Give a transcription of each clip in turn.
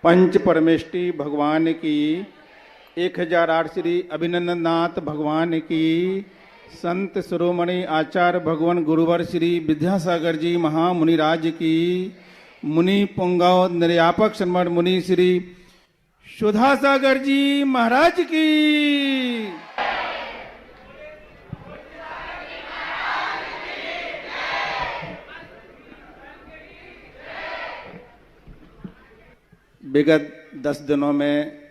पंच परमेष्टि भगवान की, 1008 श्री अभिनंदनाथ भगवान की, संत शिरोमणि आचार्य भगवान गुरुवर श्री विद्यासागर जी महामुनिराज की, मुनि पुंगव निर्यापक श्रमण मुनि श्री सुधासागर जी महाराज की। विगत 10 दिनों में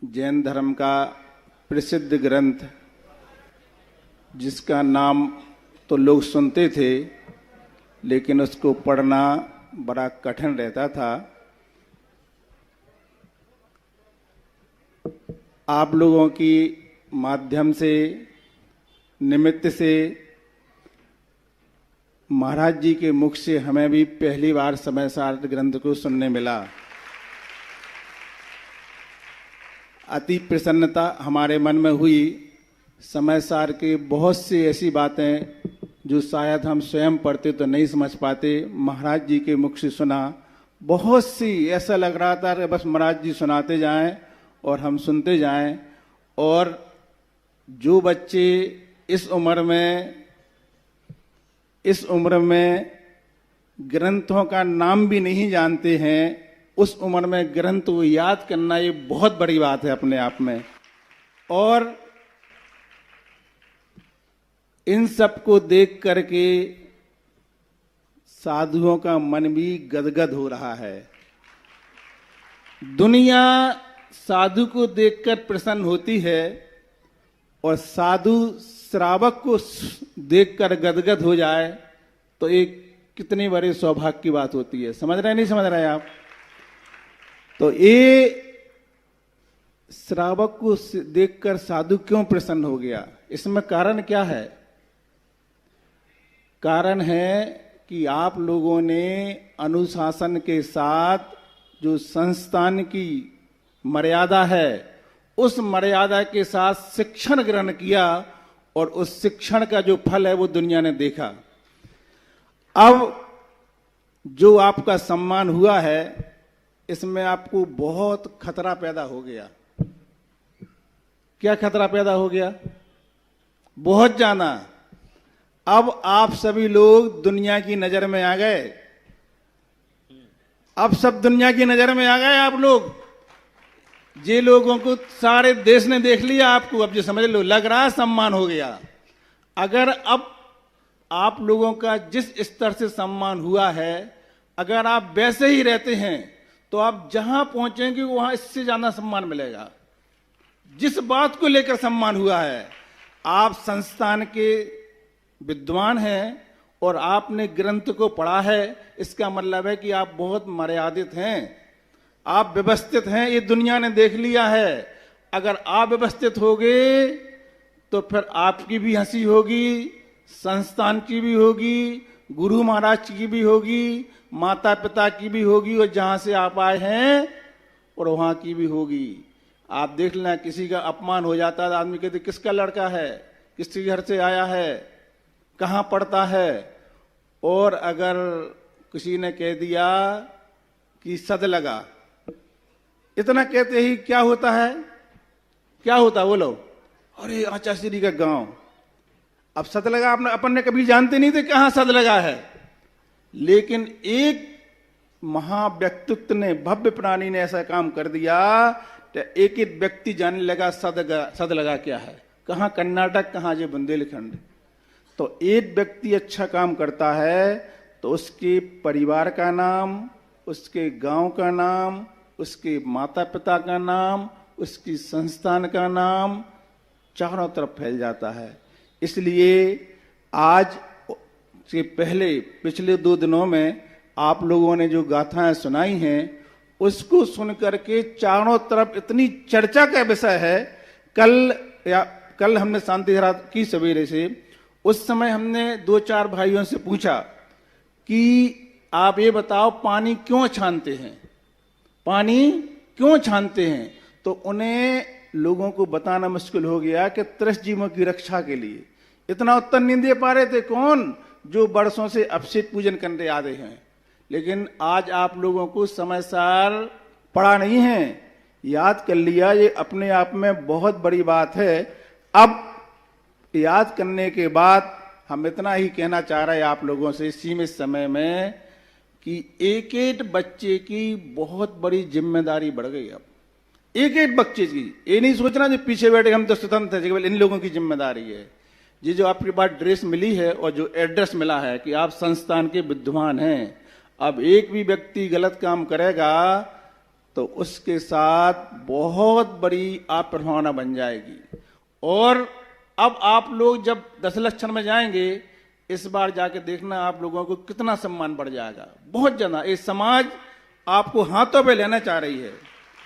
जैन धर्म का प्रसिद्ध ग्रंथ, जिसका नाम तो लोग सुनते थे लेकिन उसको पढ़ना बड़ा कठिन रहता था, आप लोगों की माध्यम से, निमित्त से महाराज जी के मुख से हमें भी पहली बार समय सार ग्रंथ को सुनने मिला। अति प्रसन्नता हमारे मन में हुई। समय सार के बहुत सी ऐसी बातें जो शायद हम स्वयं पढ़ते तो नहीं समझ पाते, महाराज जी के मुख से सुना। बहुत सी ऐसा लग रहा था कि बस महाराज जी सुनाते जाएं और हम सुनते जाएं। और जो बच्चे इस उम्र में ग्रंथों का नाम भी नहीं जानते हैं, उस उम्र में ग्रंथ को याद करना ये बहुत बड़ी बात है अपने आप में। और इन सब को देख करके साधुओं का मन भी गदगद हो रहा है। दुनिया साधु को देखकर प्रसन्न होती है और साधु श्रावक को देखकर गदगद हो जाए तो एक कितनी बड़ी सौभाग्य की बात होती है। समझ रहे नहीं समझ रहे आप? तो ये श्रावक को देखकर साधु क्यों प्रसन्न हो गया, इसमें कारण क्या है? कारण है कि आप लोगों ने अनुशासन के साथ जो संस्थान की मर्यादा है, उस मर्यादा के साथ शिक्षण ग्रहण किया और उस शिक्षण का जो फल है वो दुनिया ने देखा। अब जो आपका सम्मान हुआ है, इसमें आपको बहुत खतरा पैदा हो गया। क्या खतरा पैदा हो गया? बहुत ज्यादा। अब आप सभी लोग दुनिया की नजर में आ गए। अब सब दुनिया की नजर में आ गए आप लोग। जे लोगों को सारे देश ने देख लिया आपको, अब जो समझ लो, लग रहा सम्मान हो गया। अगर अब आप लोगों का जिस स्तर से सम्मान हुआ है, अगर आप वैसे ही रहते हैं तो आप जहां पहुंचेंगे वहां इससे ज्यादा सम्मान मिलेगा। जिस बात को लेकर सम्मान हुआ है, आप संस्थान के विद्वान हैं और आपने ग्रंथ को पढ़ा है, इसका मतलब है कि आप बहुत मर्यादित हैं, आप व्यवस्थित हैं। ये दुनिया ने देख लिया है। अगर आप व्यवस्थित होगे तो फिर आपकी भी हंसी होगी, संस्थान की भी होगी, गुरु महाराज की भी होगी, माता पिता की भी होगी, और जहां से आप आए हैं और वहां की भी होगी। आप देख लेना, किसी का अपमान हो जाता है, आदमी कहते किसका लड़का है, किसके घर से आया है, कहां पढ़ता है। और अगर किसी ने कह दिया कि सद लगा, इतना कहते ही क्या होता है? क्या होता है बोलो? अरे आचार्य का गांव। अब सद लगा अपन ने कभी जानते नहीं थे कहां सद लगा है, लेकिन एक महाव्यक्तित्व ने, भव्य प्राणी ने ऐसा काम कर दिया कि एक एक व्यक्ति जानने लगा सद लगा क्या है, कहां कर्नाटक, कहां जो बुंदेलखंड। तो एक व्यक्ति अच्छा काम करता है तो उसके परिवार का नाम, उसके गांव का नाम, उसके माता पिता का नाम, उसकी संस्थान का नाम चारों तरफ फैल जाता है। इसलिए आज से पहले पिछले 2 दिनों में आप लोगों ने जो गाथाएं सुनाई हैं, उसको सुनकर के चारों तरफ इतनी चर्चा का विषय है। कल हमने शांति धारा की सवेरे से, उस समय हमने 2-4 भाइयों से पूछा कि आप ये बताओ पानी क्यों छानते हैं, पानी क्यों छानते हैं? तो उन्हें लोगों को बताना मुश्किल हो गया कि 30 जीवों की रक्षा के लिए। इतना उत्तर नहीं दे पा रहे थे। कौन? जो वर्षों से अपशिष्ट पूजन करने आ रहे हैं। लेकिन आज आप लोगों को समय सार पड़ा नहीं है, याद कर लिया, ये अपने आप में बहुत बड़ी बात है। अब याद करने के बाद हम इतना ही कहना चाह रहे हैं आप लोगों से सीमित समय में कि एक एक बच्चे की बहुत बड़ी जिम्मेदारी बढ़ गई। अब एक एक बच्चे की, ये नहीं सोचना जो पीछे बैठे हम तो स्वतंत्र है, केवल इन लोगों की जिम्मेदारी है। ये जो आपके पास ड्रेस मिली है और जो एड्रेस मिला है कि आप संस्थान के विद्वान हैं, अब एक भी व्यक्ति गलत काम करेगा तो उसके साथ बहुत बड़ी आप प्रभावना बन जाएगी। और अब आप लोग जब 10 लक्षण में जाएंगे, इस बार जाके देखना आप लोगों को कितना सम्मान बढ़ जाएगा, बहुत ज्यादा। ये समाज आपको हाथों पे लेना चाह रही है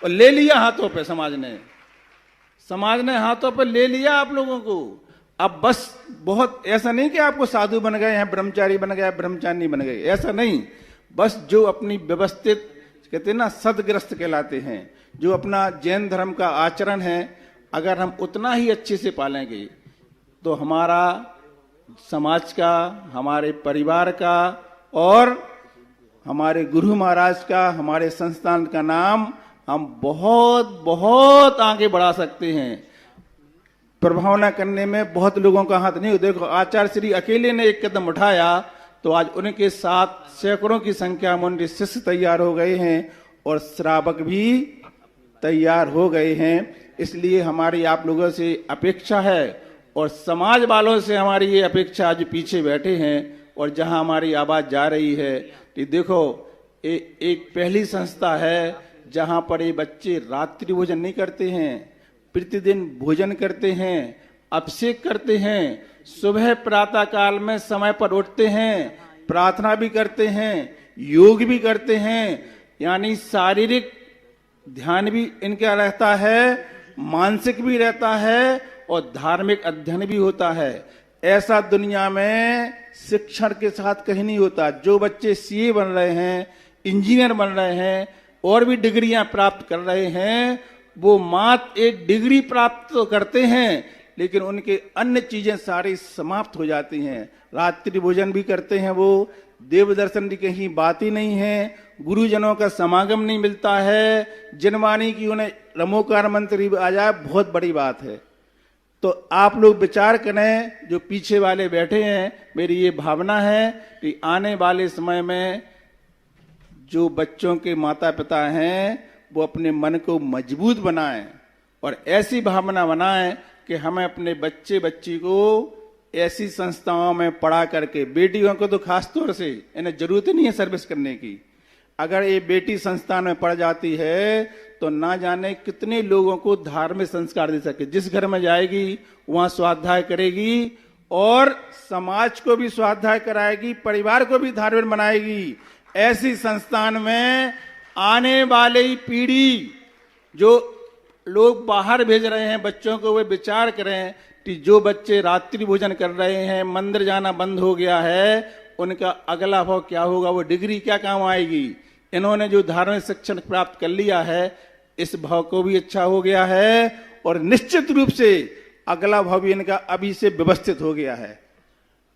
और ले लिया हाथों पे, समाज ने हाथों पे ले लिया आप लोगों को। अब बस बहुत ऐसा नहीं कि आपको साधु बन गए हैं, ब्रह्मचारी बन गए, ब्रह्मचारिणी बन गए, ऐसा नहीं। बस जो अपनी व्यवस्थित, कहते हैं ना, सदग्रस्त कहलाते हैं, जो अपना जैन धर्म का आचरण है, अगर हम उतना ही अच्छे से पालेंगे तो हमारा समाज का, हमारे परिवार का और हमारे गुरु महाराज का, हमारे संस्थान का नाम हम बहुत बहुत आगे बढ़ा सकते हैं। प्रभावना करने में बहुत लोगों का हाथ नहीं। देखो, आचार्य श्री अकेले ने एक कदम उठाया तो आज उनके साथ सैकड़ों की संख्या में उनके शिष्य तैयार हो गए हैं और श्रावक भी तैयार हो गए हैं। इसलिए हमारी आप लोगों से अपेक्षा है और समाज वालों से हमारी ये अपेक्षा, आज पीछे बैठे हैं और जहां हमारी आवाज जा रही है, कि देखो एक पहली संस्था है जहां पर ये बच्चे रात्रि भोजन नहीं करते हैं, प्रतिदिन भोजन करते हैं, अभिषेक करते हैं, सुबह प्रातः काल में समय पर उठते हैं, प्रार्थना भी करते हैं, योग भी करते हैं, यानी शारीरिक ध्यान भी इनका रहता है, मानसिक भी रहता है और धार्मिक अध्ययन भी होता है। ऐसा दुनिया में शिक्षण के साथ कहीं नहीं होता। जो बच्चे सीए बन रहे हैं, इंजीनियर बन रहे हैं और भी डिग्रियां प्राप्त कर रहे हैं, वो मात्र एक डिग्री प्राप्त तो करते हैं लेकिन उनके अन्य चीजें सारी समाप्त हो जाती हैं। रात्रि भोजन भी करते हैं, वो देव दर्शन की कहीं बात ही नहीं है, गुरुजनों का समागम नहीं मिलता है, जनवाणी की उन्हें रमोकार मंत्री आ जाए, बहुत बड़ी बात है। तो आप लोग विचार करें, जो पीछे वाले बैठे हैं, मेरी ये भावना है कि आने वाले समय में जो बच्चों के माता पिता हैं वो अपने मन को मजबूत बनाएं और ऐसी भावना बनाएं कि हमें अपने बच्चे बच्ची को ऐसी संस्थाओं में पढ़ा करके, बेटियों को तो खास तौर से इन्हें जरूरत नहीं है सर्विस करने की, अगर ये बेटी संस्थान में पढ़ जाती है तो ना जाने कितने लोगों को धार्मिक संस्कार दे सके। जिस घर में जाएगी वहां स्वाध्याय करेगी और समाज को भी स्वाध्याय कराएगी, परिवार को भी धार्मिक बनाएगी। ऐसी संस्थान में आने वाली पीढ़ी, जो लोग बाहर भेज रहे हैं बच्चों को, वे विचार करें कि जो बच्चे रात्रि भोजन कर रहे हैं, मंदिर जाना बंद हो गया है, उनका अगला भाव क्या होगा, वो डिग्री क्या काम आएगी। इन्होंने जो धार्मिक शिक्षण प्राप्त कर लिया है, इस भाव को भी अच्छा हो गया है और निश्चित रूप से अगला भाव भी इनका अभी से व्यवस्थित हो गया है।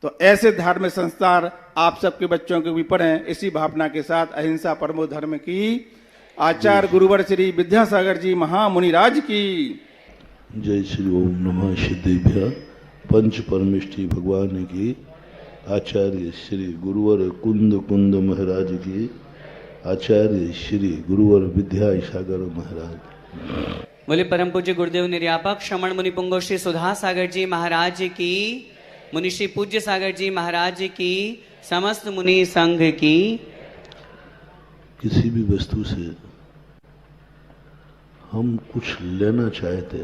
तो ऐसे धार्मिक संस्कार आप सबके बच्चों को भी पढ़ें। इसी भावना के साथ अहिंसा परमो धर्म की आचार्य गुरुवर श्री विद्यासागर जी महामुनिराज की जय। श्री ओम नमः सिद्धेभ्य पंच परमेष्टि भगवान की, आचार्य श्री गुरुवर कुंद कुंद महाराज की, आचार्य श्री गुरुवर विद्यासागर महाराज। बोले परम पूज्य गुरुदेव निर्यापक श्रमण मुनि पुंगव श्री सुधा सागर जी महाराज की, मुनि श्री पूज्य सागर जी महाराज की, समस्त मुनि संघ की। किसी भी वस्तु से हम कुछ लेना चाहते,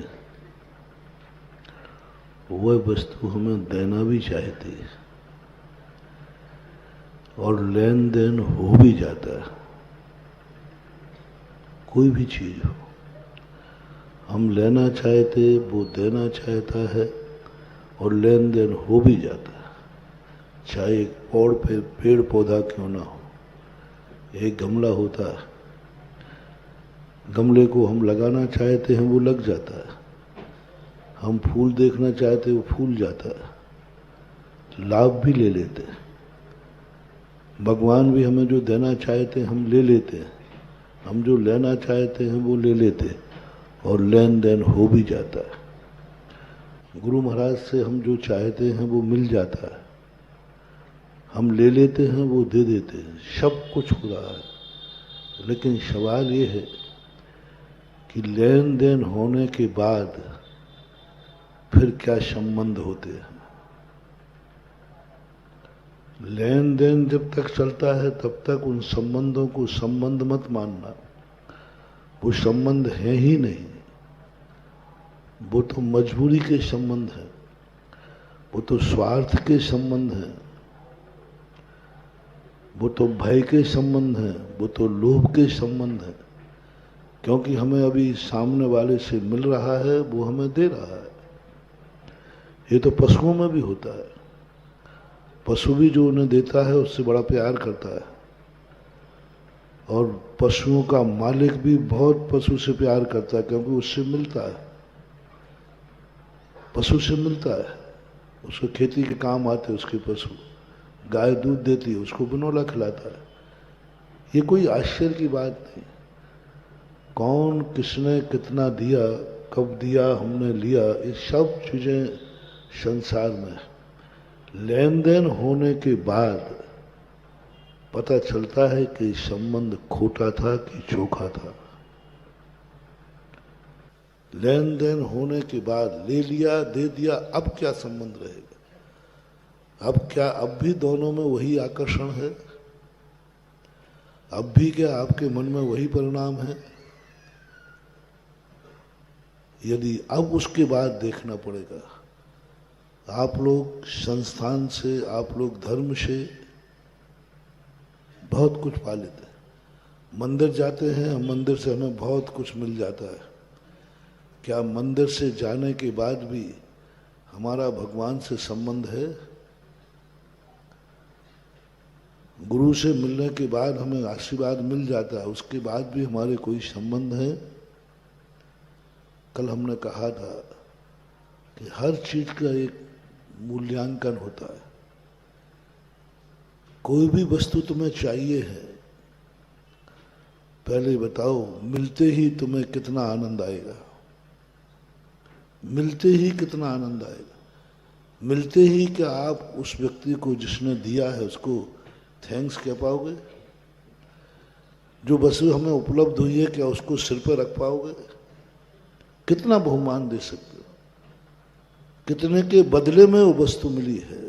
वह वस्तु हमें देना भी चाहती है और लेन देन हो भी जाता है। कोई भी चीज हो, हम लेना चाहते, वो देना चाहता है और लेन देन हो भी जाता है। चाहे एक पेड़ पौधा क्यों ना हो, एक गमला होता है, गमले को हम लगाना चाहते हैं, वो लग जाता है। हम फूल देखना चाहते हैं, वो फूल जाता है, लाभ भी ले लेते हैं। भगवान भी हमें जो देना चाहते हैं हम ले लेते हैं, हम जो लेना चाहते हैं वो ले लेते हैं और लेन देन हो भी जाता है। गुरु महाराज से हम जो चाहते हैं वो मिल जाता है, हम ले लेते हैं वो दे देते हैं, सब कुछ हो रहा है। लेकिन सवाल ये है कि लेन देन होने के बाद फिर क्या संबंध होते हैं। लेन देन जब तक चलता है तब तक उन संबंधों को संबंध मत मानना, वो संबंध है ही नहीं, वो तो मजबूरी के संबंध है, वो तो स्वार्थ के संबंध है, वो तो भय के संबंध है, वो तो लोभ के संबंध है। क्योंकि हमें अभी सामने वाले से मिल रहा है, वो हमें दे रहा है। ये तो पशुओं में भी होता है, पशु भी जो उन्हें देता है उससे बड़ा प्यार करता है, और पशुओं का मालिक भी बहुत पशु से प्यार करता है क्योंकि उससे मिलता है, पशु से मिलता है, उसको खेती के काम आते उसके पशु। गाय दूध देती है, उसको बिनौला खिलाता है। ये कोई आश्चर्य की बात नहीं। कौन किसने कितना दिया, कब दिया, हमने लिया, ये सब चीजें संसार में लेन देन होने के बाद पता चलता है कि संबंध खोटा था कि चोखा था। लेन देन होने के बाद ले लिया, दे दिया, अब क्या संबंध रहेगा? अब क्या अब भी दोनों में वही आकर्षण है? अब भी क्या आपके मन में वही परिणाम है? यदि अब उसके बाद देखना पड़ेगा। आप लोग संस्थान से, आप लोग धर्म से बहुत कुछ पा लेते हैं। मंदिर जाते हैं हम, मंदिर से हमें बहुत कुछ मिल जाता है। क्या मंदिर से जाने के बाद भी हमारा भगवान से संबंध है? गुरु से मिलने के बाद हमें आशीर्वाद मिल जाता है, उसके बाद भी हमारे कोई संबंध है? कल हमने कहा था कि हर चीज का एक मूल्यांकन होता है। कोई भी वस्तु तुम्हें चाहिए है, पहले बताओ मिलते ही तुम्हें कितना आनंद आएगा? मिलते ही कितना आनंद आएगा? मिलते ही क्या आप उस व्यक्ति को जिसने दिया है उसको थैंक्स कह पाओगे? जो वस्तु हमें उपलब्ध हुई है क्या उसको सिर पर रख पाओगे? कितना बहुमान दे सकते हो? कितने के बदले में वो वस्तु मिली है?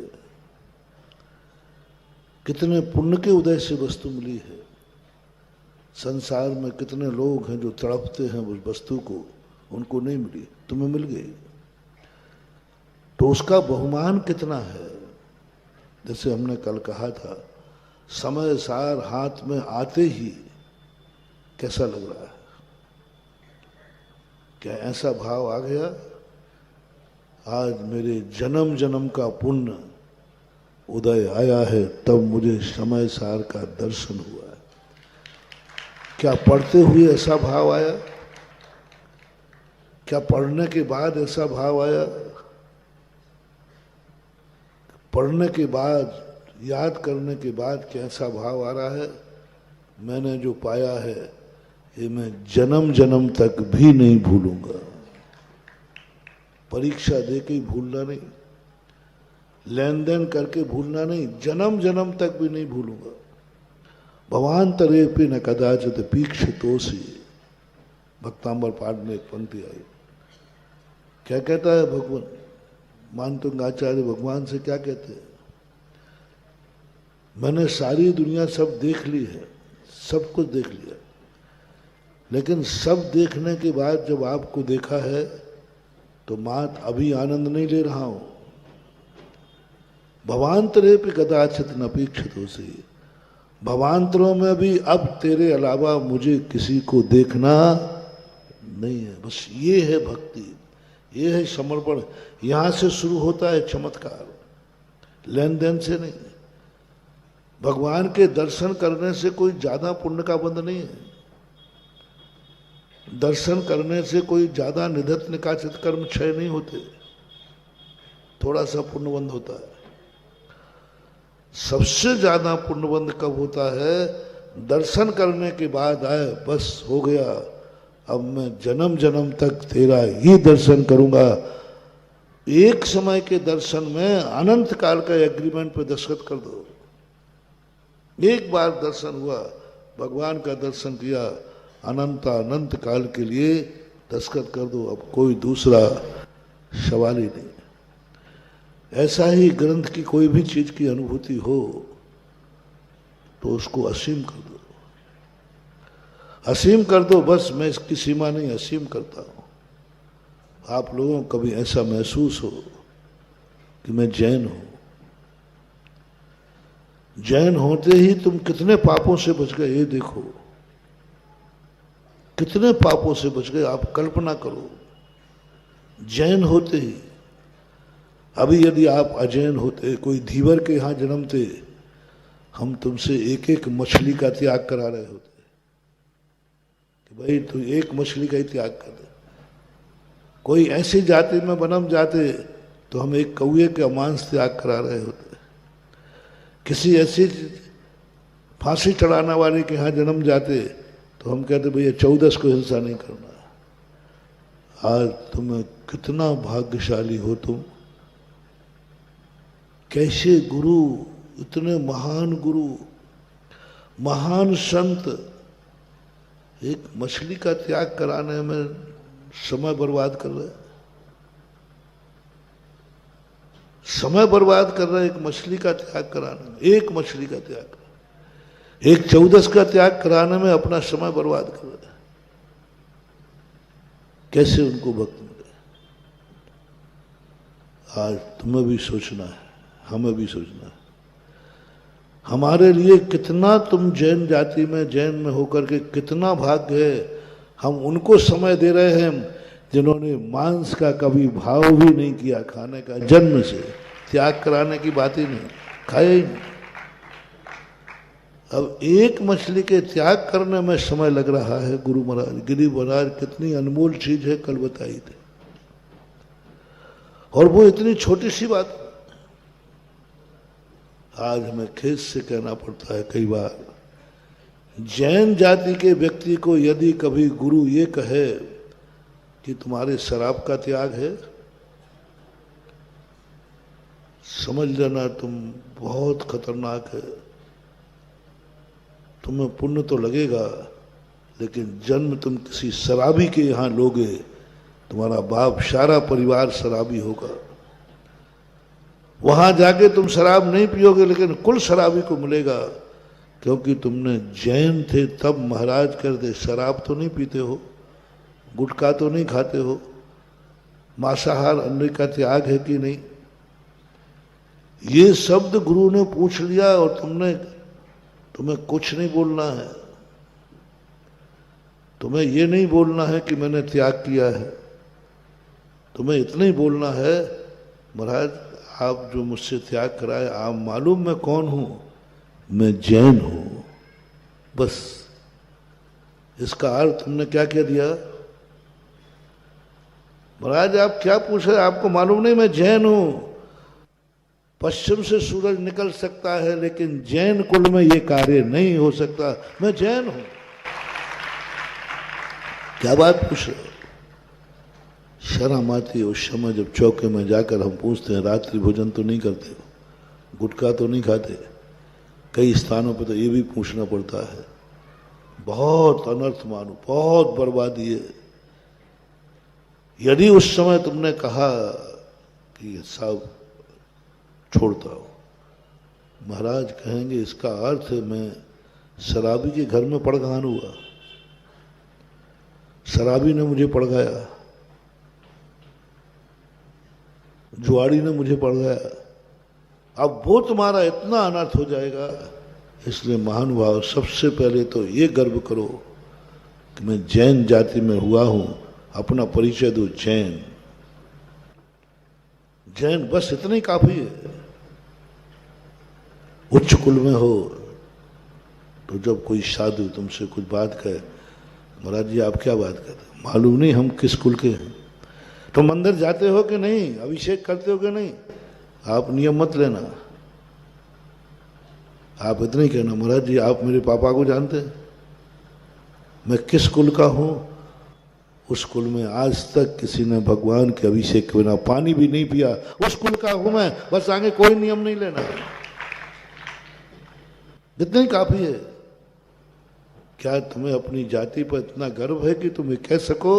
कितने पुण्य के उदय से वस्तु मिली है? संसार में कितने लोग हैं जो तड़पते हैं उस वस्तु को, उनको नहीं मिली, तुम्हें मिल गई, तो उसका बहुमान कितना है? जैसे हमने कल कहा था, समय सार हाथ में आते ही कैसा लग रहा है? क्या ऐसा भाव आ गया, आज मेरे जन्म जन्म का पुण्य उदय आया है, तब मुझे समय सार का दर्शन हुआ है? क्या पढ़ते हुए ऐसा भाव आया? क्या पढ़ने के बाद ऐसा भाव आया? पढ़ने के बाद, याद करने के बाद कैसा भाव आ रहा है? मैंने जो पाया है ये मैं जन्म जन्म तक भी नहीं भूलूंगा। परीक्षा दे के ही भूलना नहीं, लेन देन करके भूलना नहीं, जन्म जन्म तक भी नहीं भूलूंगा। भवान तरे पे न कदाचित पीक्षितोषि, भक्तांबर पाठ में एक पंक्ति आई। क्या कहता है भगवान? मानतुंग आचार्य भगवान से क्या कहते हैं? मैंने सारी दुनिया सब देख ली है, सब कुछ देख लिया, लेकिन सब देखने के बाद जब आपको देखा है तो मात अभी आनंद नहीं ले रहा हूं। भवांतरे पे कदाचित न अपेक्षितोषि, भवांतरों में भी अब तेरे अलावा मुझे किसी को देखना नहीं है। बस ये है भक्ति, ये है समर्पण। यहां से शुरू होता है चमत्कार, लेन देन से नहीं। भगवान के दर्शन करने से कोई ज्यादा पुण्य का बंध नहीं है। दर्शन करने से कोई ज्यादा निधत निकाचित कर्म क्षय नहीं होते, थोड़ा सा पुण्य बंध होता है। सबसे ज्यादा पुण्यबंध कब होता है? दर्शन करने के बाद आए बस हो गया, अब मैं जन्म जन्म तक तेरा ही दर्शन करूंगा। एक समय के दर्शन में अनंत काल का एग्रीमेंट पे दस्तखत कर दो। एक बार दर्शन हुआ, भगवान का दर्शन किया, अनंत काल के लिए दस्तखत कर दो, अब कोई दूसरा सवाल ही नहीं। ऐसा ही ग्रंथ की कोई भी चीज की अनुभूति हो तो उसको असीम कर दो, असीम कर दो, बस मैं इसकी सीमा नहीं असीम करता हूं। आप लोगों को कभी ऐसा महसूस हो कि मैं जैन हूं, जैन होते ही तुम कितने पापों से बच गए ये देखो, कितने पापों से बच गए आप कल्पना करो, जैन होते ही। अभी यदि आप अजैन होते, कोई धीवर के यहां जन्मते, हम तुमसे एक एक मछली का त्याग करा रहे होते कि भाई तू एक मछली का ही त्याग कर दे। कोई ऐसी जाति में बनम जाते तो हम एक कौए के मांस त्याग करा रहे होते। किसी ऐसी फांसी चढ़ाने वाले के यहाँ जन्म जाते तो हम कहते भैया 14 को हिंसा नहीं करना। आज तुम्हें कितना भाग्यशाली हो तुम, कैसे गुरु, इतने महान गुरु, महान संत एक मछली का त्याग कराने में समय बर्बाद कर रहे, समय बर्बाद कर रहे एक मछली का त्याग कराने में, एक मछली का त्याग, एक 14 का त्याग कराने में अपना समय बर्बाद कर रहे। कैसे उनको भक्त मिले? आज तुम्हें भी सोचना है, हमें भी सोचना है। हमारे लिए कितना तुम जैन जाति में, जैन में होकर के कितना भाग्य है, हम उनको समय दे रहे हैं जिन्होंने मांस का कभी भाव भी नहीं किया खाने का, जन्म से, त्याग कराने की बात ही नहीं, खाया ही नहीं। अब एक मछली के त्याग करने में समय लग रहा है। गुरु महाराज, गिरी महाराज कितनी अनमोल चीज है कल बताई थी, और वो इतनी छोटी सी बात आज हमें खेत से कहना पड़ता है कई बार। जैन जाति के व्यक्ति को यदि कभी गुरु ये कहे कि तुम्हारे शराब का त्याग है, समझ लेना तुम बहुत खतरनाक है। तुम्हें पुण्य तो लगेगा, लेकिन जन्म तुम किसी शराबी के यहां लोगे, तुम्हारा बाप सारा परिवार शराबी होगा। वहां जाके तुम शराब नहीं पियोगे, लेकिन कुल शराबी को मिलेगा, क्योंकि तुमने जैन थे तब महाराज कर दे शराब तो नहीं पीते हो, गुटखा तो नहीं खाते हो, मांसाहार अंडे का त्याग है कि नहीं, ये शब्द गुरु ने पूछ लिया और तुम्हें कुछ नहीं बोलना है। तुम्हें ये नहीं बोलना है कि मैंने त्याग किया है, तुम्हें इतना ही बोलना है महाराज आप जो मुझसे त्याग कराए, आप मालूम मैं कौन हूं, मैं जैन हूं। बस इसका अर्थ तुमने क्या कह दिया? महाराज आप क्या पूछ रहे, आपको मालूम नहीं मैं जैन हूं। पश्चिम से सूरज निकल सकता है, लेकिन जैन कुल में ये कार्य नहीं हो सकता, मैं जैन हूं। क्या बात पूछ रहे? शर्म आती है उस समय जब चौके में जाकर हम पूछते हैं रात्रि भोजन तो नहीं करते हो, गुटखा तो नहीं खाते। कई स्थानों पर तो ये भी पूछना पड़ता है। बहुत अनर्थ मानो, बहुत बर्बादी है। यदि उस समय तुमने कहा कि साहब छोड़ता हूं, महाराज कहेंगे इसका अर्थ है मैं शराबी के घर में पड़गान हुआ, शराबी ने मुझे पड़गाया, जुआड़ी ने मुझे पड़गाया। अब वो तुम्हारा इतना अनर्थ हो जाएगा। इसलिए महानुभाव सबसे पहले तो ये गर्व करो कि मैं जैन जाति में हुआ हूं, अपना परिचय दो जैन। जैन बस इतना ही काफी है। उच्च कुल में हो तो जब कोई साधु तुमसे कुछ बात कहे, महाराज जी आप क्या बात करते, मालूम नहीं हम किस कुल के हैं, तो मंदिर जाते हो कि नहीं, अभिषेक करते हो कि नहीं, आप नियम मत लेना। आप इतना ही कहना, महाराज जी आप मेरे पापा को जानते हैं, मैं किस कुल का हूं? उस कुल में आज तक किसी ने भगवान के अभिषेक के बिना पानी भी नहीं पिया, उस कुल का हूं मैं। बस आगे कोई नियम नहीं लेना, इतना ही काफी है। क्या तुम्हें अपनी जाति पर इतना गर्व है कि तुम ये कह सको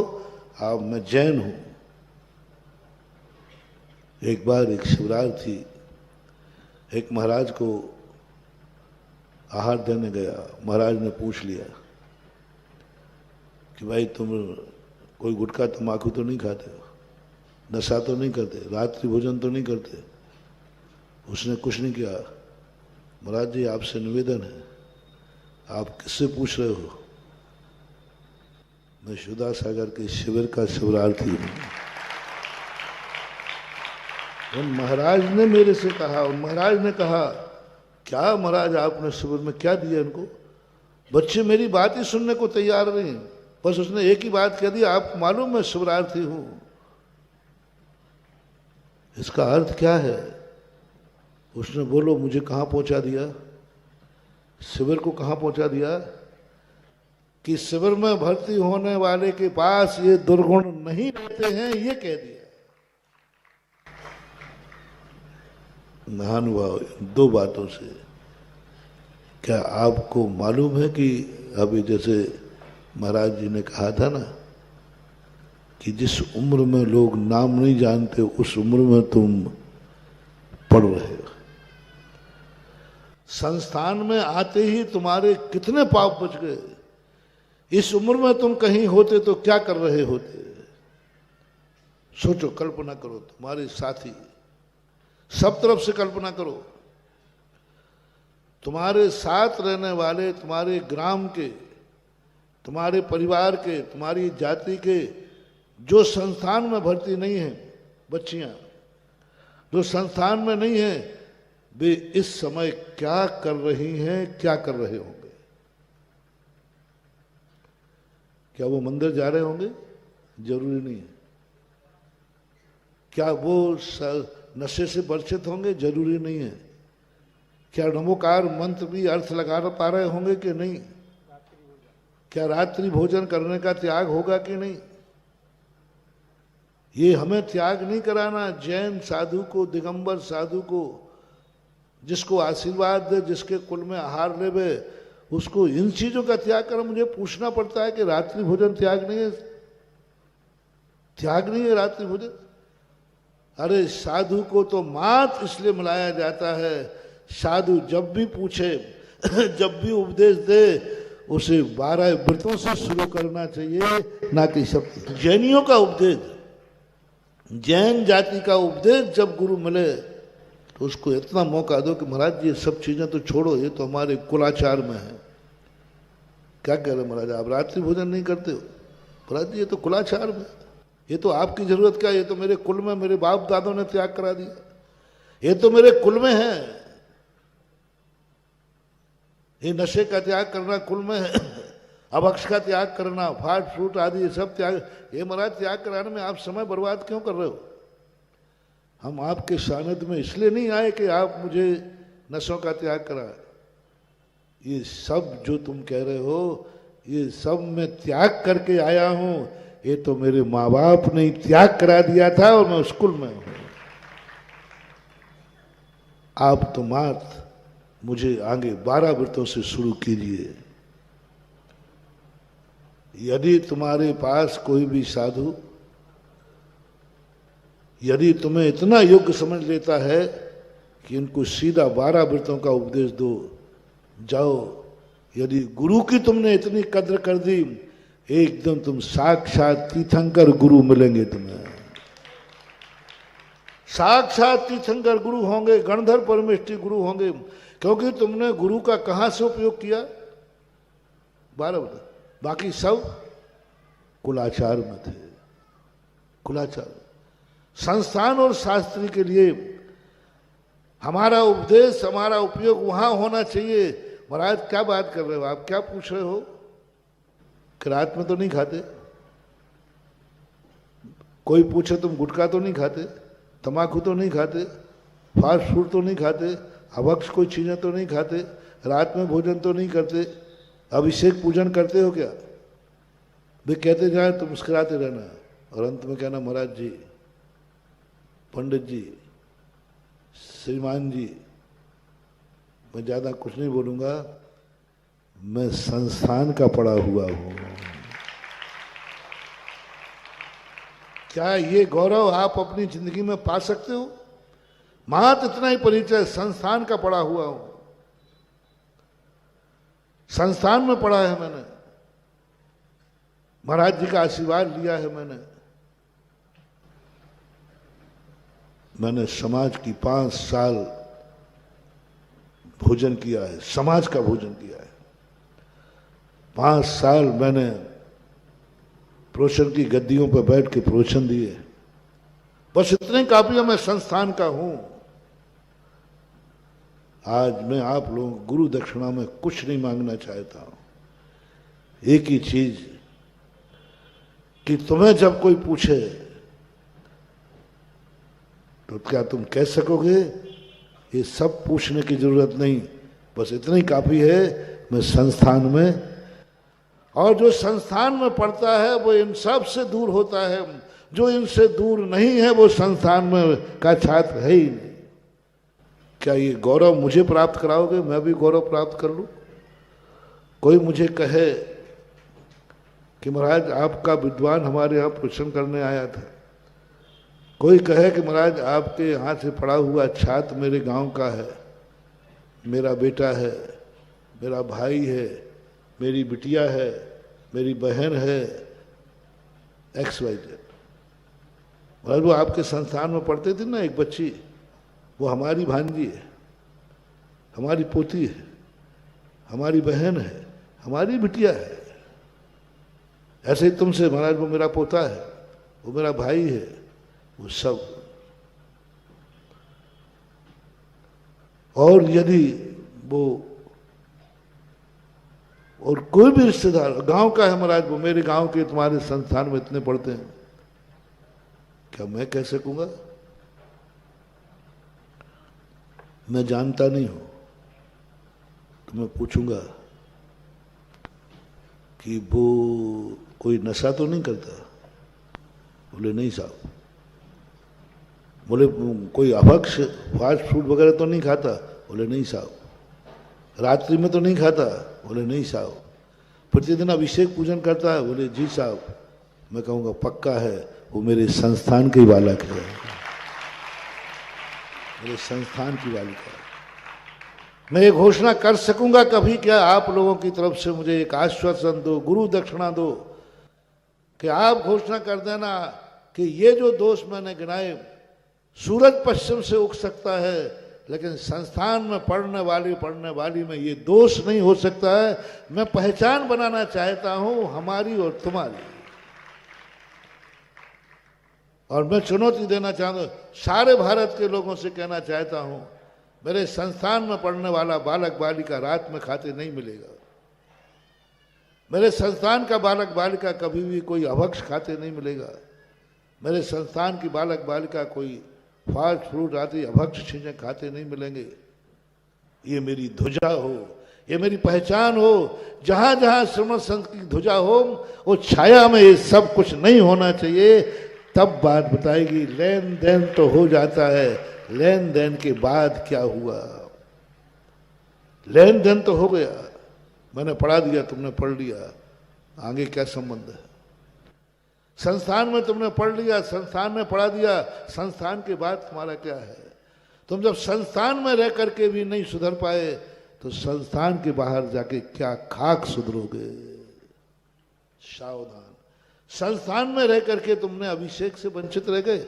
आप मैं जैन हूं? एक बार एक शिवरात्रि थी, एक महाराज को आहार देने गया। महाराज ने पूछ लिया कि भाई तुम कोई गुटखा तंबाकू तो नहीं खाते हो, नशा तो नहीं करते, रात्रि भोजन तो नहीं करते? उसने कुछ नहीं किया। महाराज जी आपसे निवेदन है, आप किससे पूछ रहे हो? मैं सुधा सागर के शिविर का शिवरार्थी हूं। उन महाराज ने मेरे से कहा, उन महाराज ने कहा क्या महाराज आपने शिविर में क्या दिया इनको? बच्चे मेरी बात ही सुनने को तैयार नहीं। बस उसने एक ही बात कह दी, आपको मालूम मैं शिवरार्थी हूं। इसका अर्थ क्या है? उसने बोलो मुझे कहां पहुंचा दिया, शिविर को कहां पहुंचा दिया कि शिविर में भर्ती होने वाले के पास ये दुर्गुण नहीं रहते हैं, ये कह दिया। महानुभाव, दो बातों से क्या आपको मालूम है कि अभी जैसे महाराज जी ने कहा था ना कि जिस उम्र में लोग नाम नहीं जानते उस उम्र में तुम पढ़ रहे हो। संस्थान में आते ही तुम्हारे कितने पाप बच गए। इस उम्र में तुम कहीं होते तो क्या कर रहे होते? सोचो, कल्पना करो, तुम्हारे साथी, सब तरफ से कल्पना करो, तुम्हारे साथ रहने वाले, तुम्हारे ग्राम के, तुम्हारे परिवार के, तुम्हारी जाति के जो संस्थान में भर्ती नहीं है, बच्चियां जो संस्थान में नहीं है, वे इस समय क्या कर रही हैं, क्या कर रहे होंगे? क्या वो मंदिर जा रहे होंगे? जरूरी नहीं है। क्या वो नशे से वर्षित होंगे? जरूरी नहीं है। क्या नमोकार मंत्र भी अर्थ लगा पा रहे होंगे कि नहीं? क्या रात्रि भोजन करने का त्याग होगा कि नहीं? ये हमें त्याग नहीं कराना। जैन साधु को, दिगंबर साधु को, जिसको आशीर्वाद दे, जिसके कुल में आहार लेवे, उसको इन चीजों का त्याग कर मुझे पूछना पड़ता है कि रात्रि भोजन त्याग नहीं है? त्याग नहीं है रात्रि भोजन? अरे साधु को तो मात इसलिए मिलाया जाता है, साधु जब भी पूछे जब भी उपदेश दे उसे 12 व्रतों से शुरू करना चाहिए, ना कि सब। जैनियों का उपदेश, जैन जाति का उपदेश जब गुरु मिले तो उसको इतना मौका दो कि महाराज ये सब चीजें तो छोड़ो, ये तो हमारे कुलाचार में है। क्या कह रहे महाराज, आप रात्रि भोजन नहीं करते हो? महाराज ये तो कुलाचार में, ये तो आपकी जरूरत क्या, ये तो मेरे कुल में मेरे बाप दादों ने त्याग करा दिया, ये तो मेरे कुल में है। ये नशे का त्याग करना कुल में है, अभक्ष का त्याग करना, फास्ट फूड आदि ये सब त्याग। ये महाराज त्याग कराने में आप समय बर्बाद क्यों कर रहे हो? हम आपके सानिध्य में इसलिए नहीं आए कि आप मुझे नशों का त्याग करा। ये सब जो तुम कह रहे हो ये सब मैं त्याग करके आया हूं। ये तो मेरे माँ बाप ने त्याग करा दिया था और मैं स्कूल में हूं। आप तो मात मुझे आगे 12 व्रतों से शुरू कीजिए। यदि तुम्हारे पास कोई भी साधु यदि तुम्हें इतना योग्य समझ लेता है कि इनको सीधा 12 व्रतों का उपदेश दो, जाओ। यदि गुरु की तुमने इतनी कद्र कर दी, एकदम तुम साक्षात तीर्थंकर गुरु मिलेंगे तुम्हें। साक्षात तीर्थंकर गुरु होंगे, गणधर परमेष्ठी गुरु होंगे, क्योंकि तुमने गुरु का कहां से उपयोग किया? 12 व्रत। बाकी सब कुलाचार में थे। कुलाचार, संस्थान और शास्त्री के लिए हमारा उपदेश, हमारा उपयोग वहां होना चाहिए। महाराज क्या बात कर रहे हो आप? क्या पूछ रहे हो कि रात में तो नहीं खाते? कोई पूछे तुम गुटखा तो नहीं खाते, तंबाकू तो नहीं खाते, फास्ट फूड तो नहीं खाते, अभक्ष कोई चीजें तो नहीं खाते? रात में भोजन तो नहीं करते, अभिषेक पूजन करते हो क्या? वे कहते जाए तो मुस्कुराते रहना और अंत में कहना महाराज जी, पंडित जी, श्रीमान जी, मैं ज्यादा कुछ नहीं बोलूंगा, मैं संस्थान का पढ़ा हुआ हूं। क्या ये गौरव आप अपनी जिंदगी में पा सकते हो? मात्र इतना ही परिचय, संस्थान का पढ़ा हुआ हूं, संस्थान में पढ़ा है मैंने, महाराज जी का आशीर्वाद लिया है मैंने समाज की 5 साल भोजन किया है, समाज का भोजन किया है। 5 साल मैंने प्रोशन की गद्दियों पर बैठ के प्रोशन दिए। बस इतने काफी है, मैं संस्थान का हूं। आज मैं आप लोगों को गुरु दक्षिणा में कुछ नहीं मांगना चाहता हूं, एक ही चीज कि तुम्हें जब कोई पूछे तो क्या तुम कह सकोगे? ये सब पूछने की जरूरत नहीं, बस इतना ही काफी है, मैं संस्थान में, और जो संस्थान में पढ़ता है वो इन सब से दूर होता है, जो इनसे दूर नहीं है वो संस्थान में का छात्र है ही नहीं। क्या ये गौरव मुझे प्राप्त कराओगे? मैं भी गौरव प्राप्त कर लूं? कोई मुझे कहे कि महाराज आपका विद्वान हमारे यहाँ प्रवचन करने आया था, कोई कहे कि महाराज आपके यहाँ से पढ़ा हुआ छात्र मेरे गांव का है, मेरा बेटा है, मेरा भाई है, मेरी बिटिया है, मेरी बहन है, XYZ, महाराज वो आपके संस्थान में पढ़ते थे ना, एक बच्ची, वो हमारी भांजी है, हमारी पोती है, हमारी बहन है, हमारी बिटिया है। ऐसे ही तुमसे महाराज वो मेरा पोता है, वो मेरा भाई है, वो सब। और यदि वो और कोई भी रिश्तेदार गांव का है, महाराज वो मेरे गांव के तुम्हारे संस्थान में इतने पढ़ते हैं, क्या मैं कह सकूंगा? मैं जानता नहीं हूं, तो मैं पूछूंगा कि वो कोई नशा तो नहीं करता? बोले नहीं साहब। बोले कोई अभक्ष फास्ट फूड वगैरह तो नहीं खाता? बोले नहीं साहब। रात्रि में तो नहीं खाता? बोले नहीं साहब। प्रतिदिन अभिषेक पूजन करता है? बोले जी साहब। मैं कहूँगा पक्का है, वो मेरे संस्थान के बालक है, मेरे संस्थान की बालिका है। मैं ये घोषणा कर सकूंगा कभी क्या आप लोगों की तरफ से मुझे एक आश्वासन दो, गुरु दक्षिणा दो, कि आप घोषणा कर देना कि ये जो दोष मैंने गिनाए, सूरज पश्चिम से उग सकता है लेकिन संस्थान में पढ़ने वाली में ये दोष नहीं हो सकता है। मैं पहचान बनाना चाहता हूं हमारी और तुम्हारी, और मैं चुनौती देना चाहता हूं, सारे भारत के लोगों से कहना चाहता हूं, मेरे संस्थान में पढ़ने वाला बालक बालिका रात में खाते नहीं मिलेगा। मेरे संस्थान का बालक बालिका कभी भी कोई अभक्ष खाते नहीं मिलेगा। मेरे संस्थान की बालक बालिका कोई फास्ट फूड आदि अभक्ष चीजें खाते नहीं मिलेंगे। ये मेरी ध्वजा हो, ये मेरी पहचान हो। जहां जहां श्रीमद संत की ध्वजा हो, वो छाया में ये सब कुछ नहीं होना चाहिए। तब बात बताएगी। लेन देन तो हो जाता है, लेन देन के बाद क्या हुआ? लेन देन तो हो गया, मैंने पढ़ा दिया, तुमने पढ़ लिया, आगे क्या संबंध है? संस्थान में तुमने पढ़ लिया, संस्थान में पढ़ा दिया, संस्थान के बाद तुम्हारा क्या है? तुम जब संस्थान में रह करके भी नहीं सुधर पाए तो संस्थान के बाहर जाके क्या खाक सुधरोगे? सावधान। संस्थान में रह करके तुमने अभिषेक से वंचित रह गए,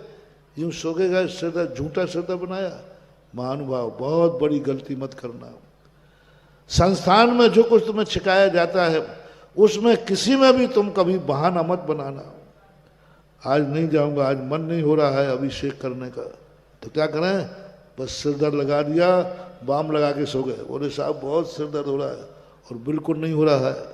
यूं सोगेगा श्रद्धा, झूठा श्रद्धा बनाया। महानुभाव, बहुत बड़ी गलती मत करना। संस्थान में जो कुछ तुम्हें सिखाया जाता है उसमें किसी में भी तुम कभी बहाना मत बनाना। आज नहीं जाऊंगा, आज मन नहीं हो रहा है अभिषेक करने का, तो क्या करें? बस सिर दर्द लगा दिया, बाम लगा के सो गए। बोले साहब बहुत सिर दर्द हो रहा है, और बिल्कुल नहीं हो रहा है।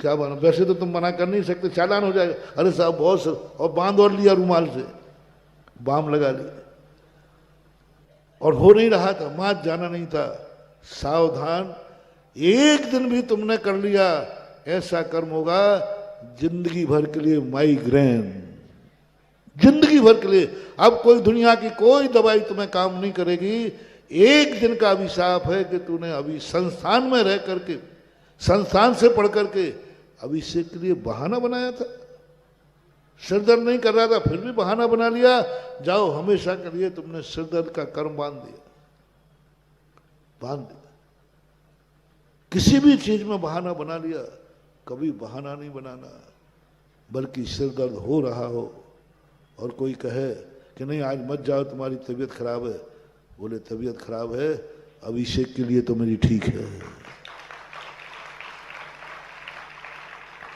क्या बना? वैसे तो तुम मना कर नहीं सकते, चालान हो जाएगा। अरे साहब बहुत सिर, और बांध और लिया रुमाल से, बाम लगा ली। और हो नहीं रहा था, मात जाना नहीं था। सावधान, एक दिन भी तुमने कर लिया ऐसा कर्म होगा जिंदगी भर के लिए माइग्रेन, जिंदगी भर के लिए। अब कोई दुनिया की कोई दवाई तुम्हें काम नहीं करेगी। एक दिन का अभिशाप है कि तूने अभी संस्थान में रह करके, संस्थान से पढ़ करके अभिषेक के लिए बहाना बनाया था। सिरदर्द नहीं कर रहा था फिर भी बहाना बना लिया। जाओ, हमेशा के लिए तुमने सिरदर्द का कर्म बांध दिया, बांध दिया। किसी भी चीज में बहाना बना लिया। कभी बहाना नहीं बनाना, बल्कि सिरदर्द हो रहा हो और कोई कहे कि नहीं आज मत जाओ तुम्हारी तबीयत खराब है, बोले तबीयत खराब है, अभिषेक के लिए तो मेरी ठीक है,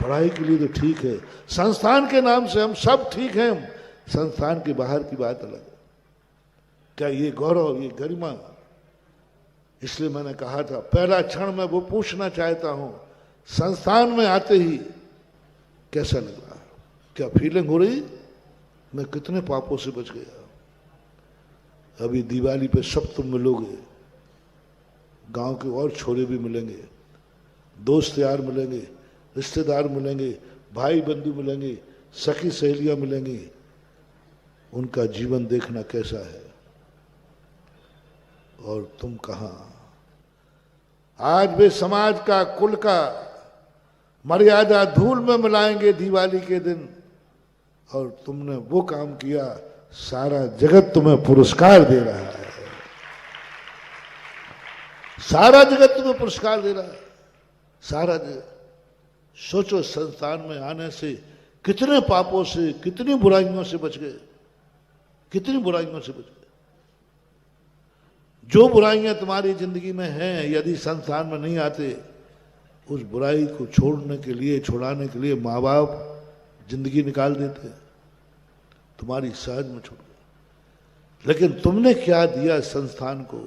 पढ़ाई के लिए तो ठीक है, संस्थान के नाम से हम सब ठीक हैं, संस्थान के बाहर की बात अलग है। क्या ये गौरव, ये गरिमा? इसलिए मैंने कहा था पहला क्षण मैं वो पूछना चाहता हूं, संस्थान में आते ही कैसा लग रहा है? क्या फीलिंग हो रही मैं कितने पापों से बच गया? अभी दिवाली पे सब तुम मिलोगे, गांव के और छोरे भी मिलेंगे, दोस्त यार मिलेंगे, रिश्तेदार मिलेंगे, भाई बंधु मिलेंगे, सखी सहेलियां मिलेंगी। उनका जीवन देखना कैसा है और तुम कहां? आज वे समाज का, कुल का मर्यादा धूल में मिलाएंगे दिवाली के दिन, और तुमने वो काम किया, सारा जगत तुम्हें पुरस्कार दे रहा है, सारा जगत तुम्हें पुरस्कार दे रहा है, सारा जगत। सोचो, संस्थान में आने से कितने पापों से, कितनी बुराइयों से बच गए, कितनी बुराइयों से बच गए। जो बुराइयां तुम्हारी जिंदगी में हैं, यदि संस्थान में नहीं आते, उस बुराई को छोड़ने के लिए, छुड़ाने के लिए माँ बाप जिंदगी निकाल देते, तुम्हारी सहज में छूट गई। लेकिन तुमने क्या दिया संस्थान को?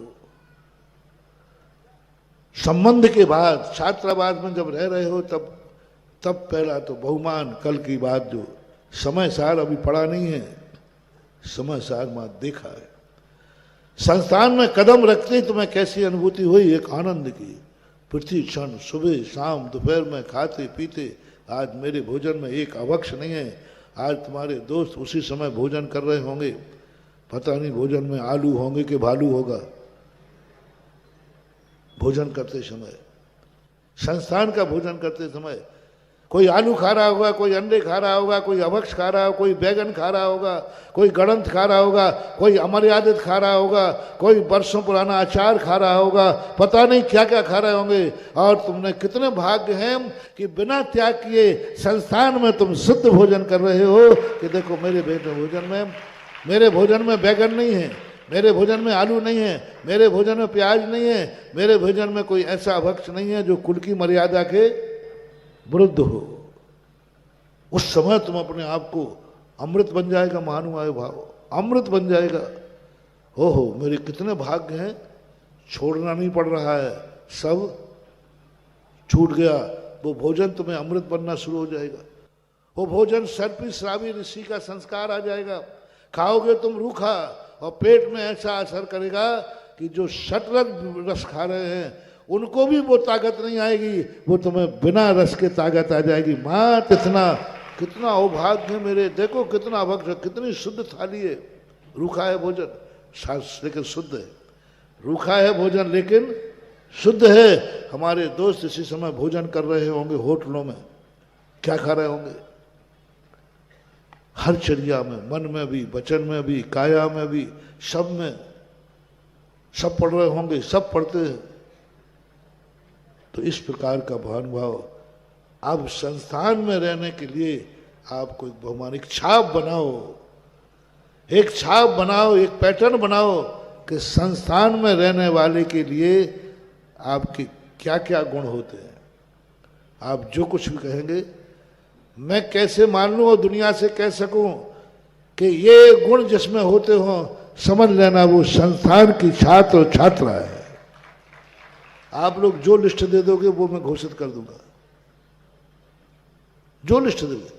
संबंध के बाद, छात्रावास में जब रह रहे हो तब पहला तो बहुमान, कल की बात जो समय सार अभी पढ़ा नहीं है, समय सार मां देखा है। संस्थान में कदम रखते ही तुम्हें कैसी अनुभूति हुई? एक आनंद की। प्रति क्षण, सुबह शाम दोपहर में खाते पीते, आज मेरे भोजन में एक अवक्ष नहीं है। आज तुम्हारे दोस्त उसी समय भोजन कर रहे होंगे, पता नहीं भोजन में आलू होंगे कि भालू होगा। भोजन करते समय, संस्थान का भोजन करते समय कोई आलू खा रहा होगा, कोई अंडे खा रहा होगा, कोई अवक्ष खा रहा होगा, कोई बैगन खा रहा होगा, कोई गणंत खा रहा होगा, कोई अमर्यादित खा रहा होगा, कोई वर्षों पुराना अचार खा रहा होगा, पता नहीं क्या क्या खा रहे होंगे। और तुमने कितने भाग्य हैं कि बिना त्याग किए संस्थान में तुम शुद्ध भोजन कर रहे हो। कि देखो मेरे मेरे भोजन में बैगन नहीं है, मेरे भोजन में आलू नहीं है, मेरे भोजन में प्याज नहीं है, मेरे भोजन में कोई ऐसा अभक्ष नहीं है जो कुल की मर्यादा के विरुद्ध हो। उस समय तुम अपने आप को अमृत बन जाएगा, महानुभाव भाव, अमृत बन जाएगा। हो मेरे कितने भाग्य हैं, छोड़ना नहीं पड़ रहा है, सब छूट गया। वो भोजन तुम्हें अमृत बनना शुरू हो जाएगा। वो भोजन सर्पी श्रावी ऋषि का संस्कार आ जाएगा। खाओगे तुम रूखा और पेट में ऐसा असर करेगा कि जो शतरंज रस खा रहे हैं उनको भी वो ताकत नहीं आएगी, वो तुम्हें बिना रस के ताकत आ जाएगी। माँ कितना अभाग्य है मेरे, देखो कितना अभक्त, कितनी शुद्ध थाली है। रूखा है भोजन लेकिन शुद्ध है, रूखा है भोजन लेकिन शुद्ध है। हमारे दोस्त इसी समय भोजन कर रहे होंगे होटलों में, क्या खा रहे होंगे? हर चर्या में, मन में भी, वचन में भी, काया में भी, सब में, सब पढ़ रहे होंगे, सब पढ़ते हैं। तो इस प्रकार का भानुभाव, अब संस्थान में रहने के लिए आपको एक बहुमान, एक छाप बनाओ, एक छाप बनाओ, एक पैटर्न बनाओ कि संस्थान में रहने वाले के लिए आपके क्या क्या गुण होते हैं। आप जो कुछ भी कहेंगे मैं कैसे मान लूं और दुनिया से कह सकूं कि ये गुण जिसमें होते हो, समझ लेना वो संस्थान की छात्र और छात्रा है। आप लोग जो लिस्ट दे दोगे वो मैं घोषित कर दूंगा। जो लिस्ट दोगे,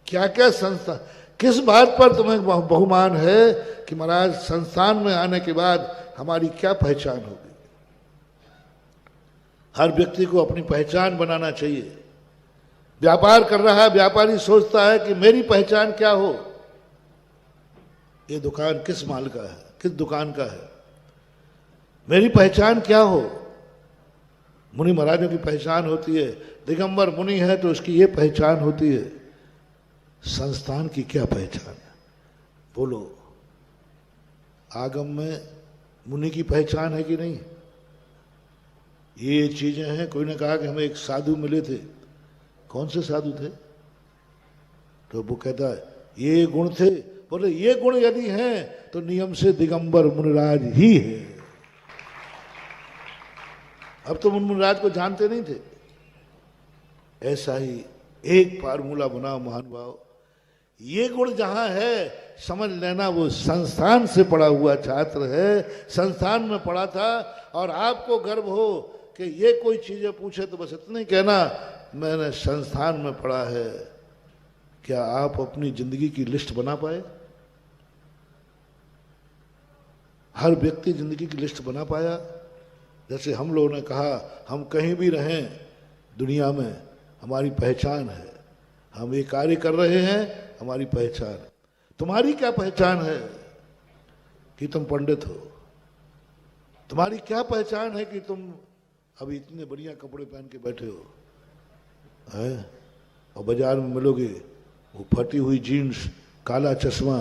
क्या क्या संस्थान, किस बात पर तुम्हें बहुमान है कि महाराज संस्थान में आने के बाद हमारी क्या पहचान होगी। हर व्यक्ति को अपनी पहचान बनाना चाहिए। व्यापार कर रहा है, व्यापारी सोचता है कि मेरी पहचान क्या हो, ये दुकान किस माल का है, किस दुकान का है, मेरी पहचान क्या हो। मुनि महाराजों की पहचान होती है, दिगंबर मुनि है तो उसकी ये पहचान होती है। संस्थान की क्या पहचान है, बोलो। आगम में मुनि की पहचान है कि नहीं? ये चीजें हैं। कोई ने कहा कि हमें एक साधु मिले थे। कौन से साधु थे? तो वो कहता है ये गुण थे। बोले ये गुण यदि हैं तो नियम से दिगंबर मुनिराज ही है। अब तो मुनिराज को जानते नहीं थे। ऐसा ही एक फार्मूला बनाओ महानुभाव, ये गुण जहां है समझ लेना वो संस्थान से पढ़ा हुआ छात्र है, संस्थान में पढ़ा था। और आपको गर्व हो कि ये कोई चीजें पूछे तो बस इतना ही कहना मैंने संस्थान में पढ़ा है। क्या आप अपनी जिंदगी की लिस्ट बना पाए? हर व्यक्ति जिंदगी की लिस्ट बना पाया? जैसे हम लोगों ने कहा हम कहीं भी रहें दुनिया में हमारी पहचान है, हम ये कार्य कर रहे हैं, हमारी पहचान है। तुम्हारी क्या पहचान है कि तुम पंडित हो? तुम्हारी क्या पहचान है कि तुम अभी इतने बढ़िया कपड़े पहन के बैठे हो है? और बाजार में मिलोगे वो फटी हुई जीन्स, काला चश्मा,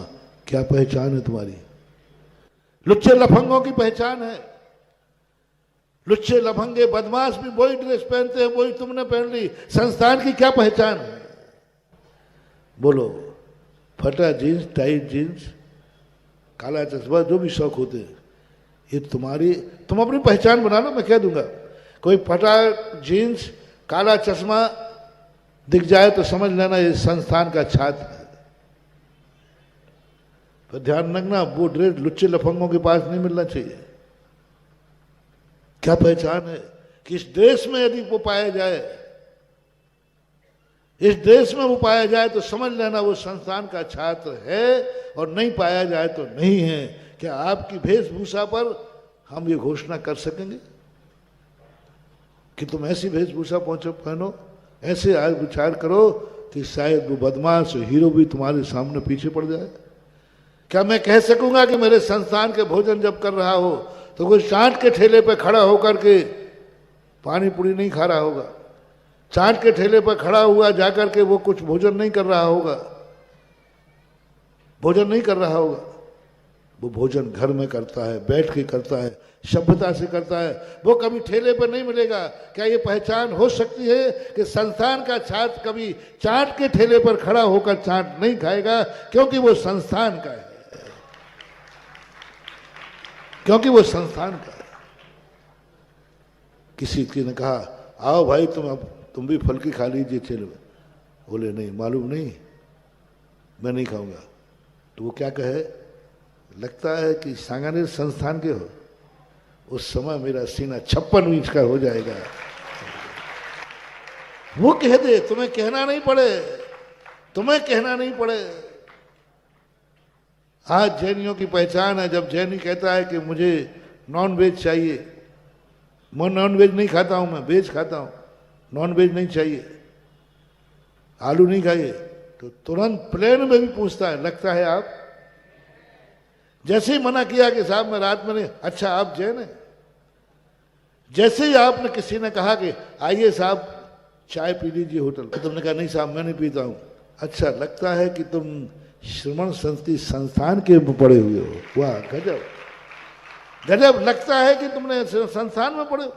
क्या पहचान है तुम्हारी? लुच्चे लफंगों की पहचान है। लुच्चे लफंगे बदमाश भी वही ड्रेस पहनते हैं, वही तुमने पहन ली। संस्थान की क्या पहचान है? बोलो। फटा जीन्स, टाइट जीन्स, काला चश्मा, जो भी शौक होते हैं, ये तुम्हारी, तुम अपनी पहचान बना लो। मैं कह दूंगा कोई फटा जीन्स, काला चश्मा दिख जाए तो समझ लेना ये संस्थान का छात्र है। तो ध्यान रखना वो ड्रेस लुच्चे लफंगों के पास नहीं मिलना चाहिए। क्या पहचान है? कि इस देश में यदि वो पाया जाए, इस देश में वो पाया जाए तो समझ लेना वो संस्थान का छात्र है, और नहीं पाया जाए तो नहीं है। क्या आपकी वेशभूषा पर हम ये घोषणा कर सकेंगे कि तुम ऐसी वेशभूषा पहनो, ऐसे आज विचार करो कि शायद वो बदमाश हीरो भी तुम्हारे सामने पीछे पड़ जाए? क्या मैं कह सकूंगा कि मेरे संस्थान के भोजन जब कर रहा हो तो कोई चाट के ठेले पर खड़ा होकर के पानी पूरी नहीं खा रहा होगा, चाट के ठेले पर खड़ा हुआ जाकर के वो कुछ भोजन नहीं कर रहा होगा, भोजन नहीं कर रहा होगा। वो भोजन घर में करता है, बैठ के करता है, सभ्यता से करता है। वो कभी ठेले पर नहीं मिलेगा। क्या ये पहचान हो सकती है कि संस्थान का छात्र कभी चाट के ठेले पर खड़ा होकर चाट नहीं खाएगा? क्योंकि वो संस्थान का है, क्योंकि वो संस्थान का है। किसी ने कहा आओ भाई तुम भी फल की खा लीजिए ठेले में। बोले नहीं, मालूम नहीं, मैं नहीं खाऊंगा। तो वो क्या कहे, लगता है कि सांगानेर संस्थान के हो। उस समय मेरा सीना 56 इंच का हो जाएगा। वो कह दे, तुम्हें कहना नहीं पड़े, तुम्हें कहना नहीं पड़े। आज जैनियों की पहचान है, जब जैनी कहता है कि मुझे नॉन वेज चाहिए, मैं नॉन वेज नहीं खाता हूं, मैं वेज खाता हूं, नॉन वेज नहीं चाहिए, आलू नहीं खाइए, तो तुरंत प्लेन में भी पूछता है लगता है आप? जैसे ही मना किया कि साहब मैं रात में नहीं, अच्छा आप जैन हैं। जैसे ही आपने किसी ने कहा कि आइए साहब चाय पी लीजिए होटल, तो तुमने कहा नहीं साहब मैं नहीं पीता हूं। अच्छा लगता है कि तुम श्रमण संस्कृति संस्थान के पड़े हुए हो। वाह गजब, गजब। लगता है कि तुमने संस्थान में पढ़े हो।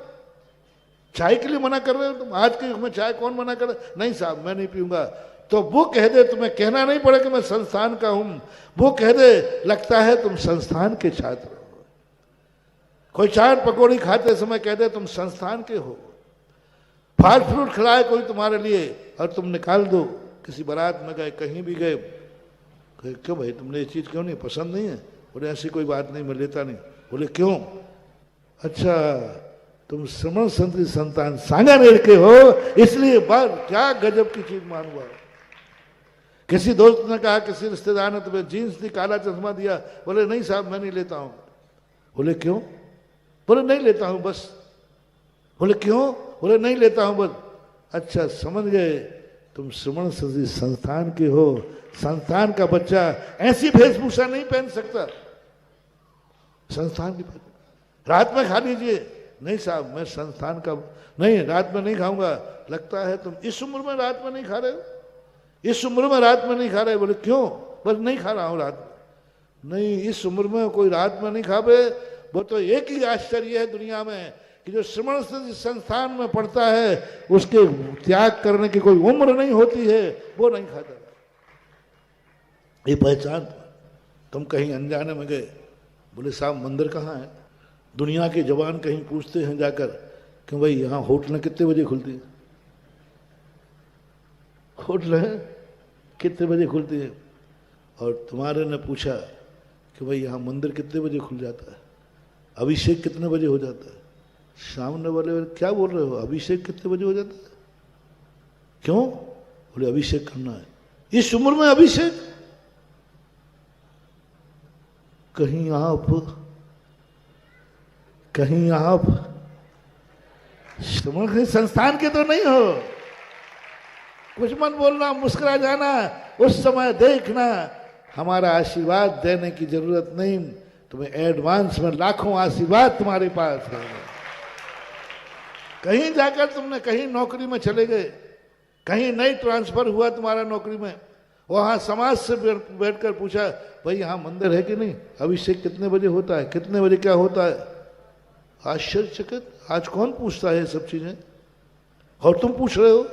चाय के लिए मना कर रहे हो तुम? आज के युग में चाय कौन मना कर? नहीं साहब मैं नहीं पीऊंगा। तो वो कह दे, तुम्हें कहना नहीं पड़े कि मैं संस्थान का हूं। वो कह दे लगता है तुम संस्थान के छात्र हो। कोई चाट पकौड़ी खाते समय कह दे तुम संस्थान के हो। फास्ट फूड खिलाए कोई तुम्हारे लिए और तुम निकाल दो। किसी बारात में गए, कहीं भी गए, क्यों भाई तुमने ये चीज क्यों नहीं, पसंद नहीं है? बोले ऐसी कोई बात नहीं, मैं लेता नहीं। बोले क्यों? अच्छा तुम श्रमण संत संतान सांगानेर के हो इसलिए। बार क्या गजब की चीज मानूंगा। किसी दोस्त ने कहा, किसी रिश्तेदार ने तुम्हें जीन्स दी, काला चश्मा दिया, बोले नहीं साहब मैं नहीं लेता हूं। बोले क्यों? बोले नहीं लेता हूं बस। बोले क्यों? बोले नहीं लेता हूं बस। अच्छा समझ गए, तुम श्रमण संस्थान के हो, संस्थान का बच्चा ऐसी वेशभूषा नहीं पहन सकता। संस्थान की रात में खा लीजिए। नहीं साहब मैं संस्थान का नहीं, रात में नहीं खाऊंगा। लगता है तुम इस उम्र में रात में नहीं खा रहे हो, इस उम्र में रात में नहीं खा रहे। बोले क्यों? बस नहीं खा रहा हूं रात में। नहीं, इस उम्र में कोई रात में नहीं खावे। वो तो एक ही आश्चर्य है दुनिया में कि जो श्रमण संस्थान में पढ़ता है उसके त्याग करने की कोई उम्र नहीं होती है, वो नहीं खाता। ये पहचान। तुम कहीं अनजाने में गए, बोले साहब मंदिर कहाँ है? दुनिया के जवान कहीं पूछते हैं जाकर कि भाई यहाँ होटलें कितने बजे खुलती है? होटलें कितने बजे खुलती है? और तुम्हारे ने पूछा कि भाई यहाँ मंदिर कितने बजे खुल जाता है, अभिषेक कितने बजे हो जाता है? सामने वाले क्या बोल रहे हो, अभिषेक कितने बजे हो जाता है? क्यों? बोले अभिषेक करना है। इस उम्र में अभिषेक? कहीं आप श्रमण संस्थान के तो नहीं हो। कुछ मत बोलना, मुस्कुरा जाना, उस समय देखना। हमारा आशीर्वाद देने की जरूरत नहीं, तुम्हें एडवांस में लाखों आशीर्वाद तुम्हारे पास है। कहीं जाकर तुमने कहीं नौकरी में चले गए, कहीं नई ट्रांसफर हुआ तुम्हारा नौकरी में, वहां समाज से बैठकर पूछा भाई यहाँ मंदिर है कि नहीं, अभिषेक कितने बजे होता है, कितने बजे क्या होता है? आश्चर्यचकित। आज कौन पूछता है ये सब चीजें, और तुम पूछ रहे हो।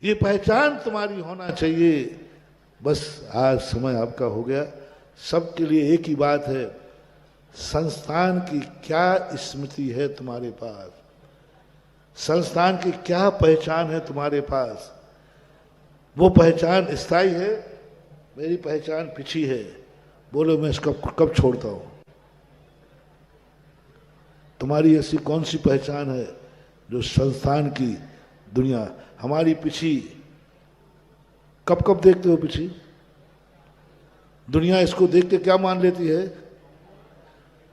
ये पहचान तुम्हारी होना चाहिए। बस आज समय आपका हो गया। सबके लिए एक ही बात है, संस्थान की क्या स्मृति है तुम्हारे पास, संस्थान की क्या पहचान है तुम्हारे पास। वो पहचान स्थायी है, मेरी पहचान पिछी है। बोलो मैं इसको कब छोड़ता हूं? तुम्हारी ऐसी कौन सी पहचान है जो संस्थान की दुनिया हमारी पिछी? कब कब देखते हो पिछी? दुनिया इसको देख के क्या मान लेती है?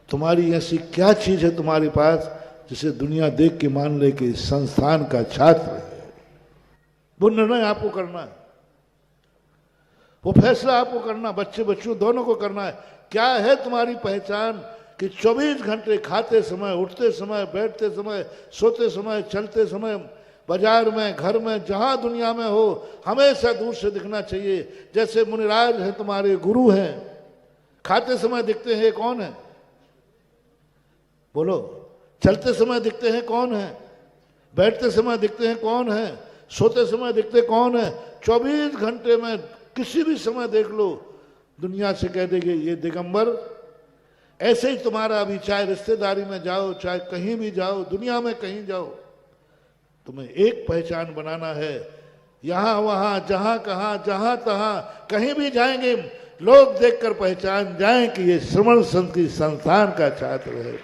तुम्हारी ऐसी क्या चीज है तुम्हारे पास जिसे दुनिया देख के मान ले कि संस्थान का छात्र है? वो निर्णय आपको करना है, वो फैसला आपको करना, बच्चे बच्चों दोनों को करना है। क्या है तुम्हारी पहचान कि 24 घंटे खाते समय, उठते समय, बैठते समय, सोते समय, चलते समय, बाजार में, घर में, जहां दुनिया में हो, हमेशा दूर से दिखना चाहिए। जैसे मुनिराज हैं, तुम्हारे गुरु हैं, खाते समय दिखते हैं, कौन है? बोलो। चलते समय दिखते हैं, कौन है? बैठते समय दिखते हैं, कौन है? सोते समय दिखते कौन है? 24 घंटे में किसी भी समय देख लो, दुनिया से कह देंगे ये दिगंबर। ऐसे ही तुम्हारा अभी चाहे रिश्तेदारी में जाओ, चाहे कहीं भी जाओ, दुनिया में कहीं जाओ, तुम्हें एक पहचान बनाना है। यहां वहां जहां कहां जहां तहां कहीं भी जाएंगे, लोग देखकर पहचान जाएं कि ये श्रमण संत की संस्थान का छात्र है।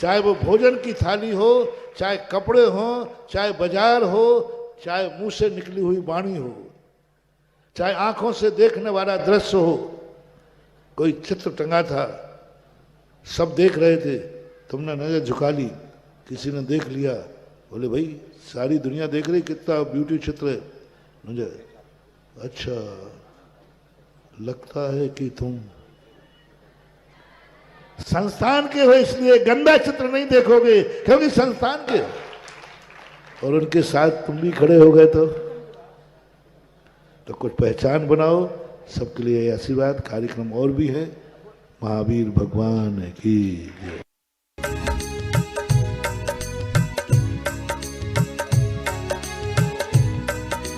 चाहे वो भोजन की थाली हो, चाहे कपड़े हो, चाहे बाजार हो, चाहे मुंह से निकली हुई वाणी हो, चाहे आंखों से देखने वाला दृश्य हो। कोई चित्र टंगा था, सब देख रहे थे, तुमने नजर झुका ली, किसी ने देख लिया, बोले भाई सारी दुनिया देख रही, कितना ब्यूटी चित्र है। मुझे अच्छा लगता है कि तुम संस्थान के हो, इसलिए गंदा चित्र नहीं देखोगे, क्योंकि संस्थान के हो। और उनके साथ तुम भी खड़े हो गए तो कुछ पहचान बनाओ। सबके लिए आशीर्वाद। कार्यक्रम और भी है। महावीर भगवान की जय।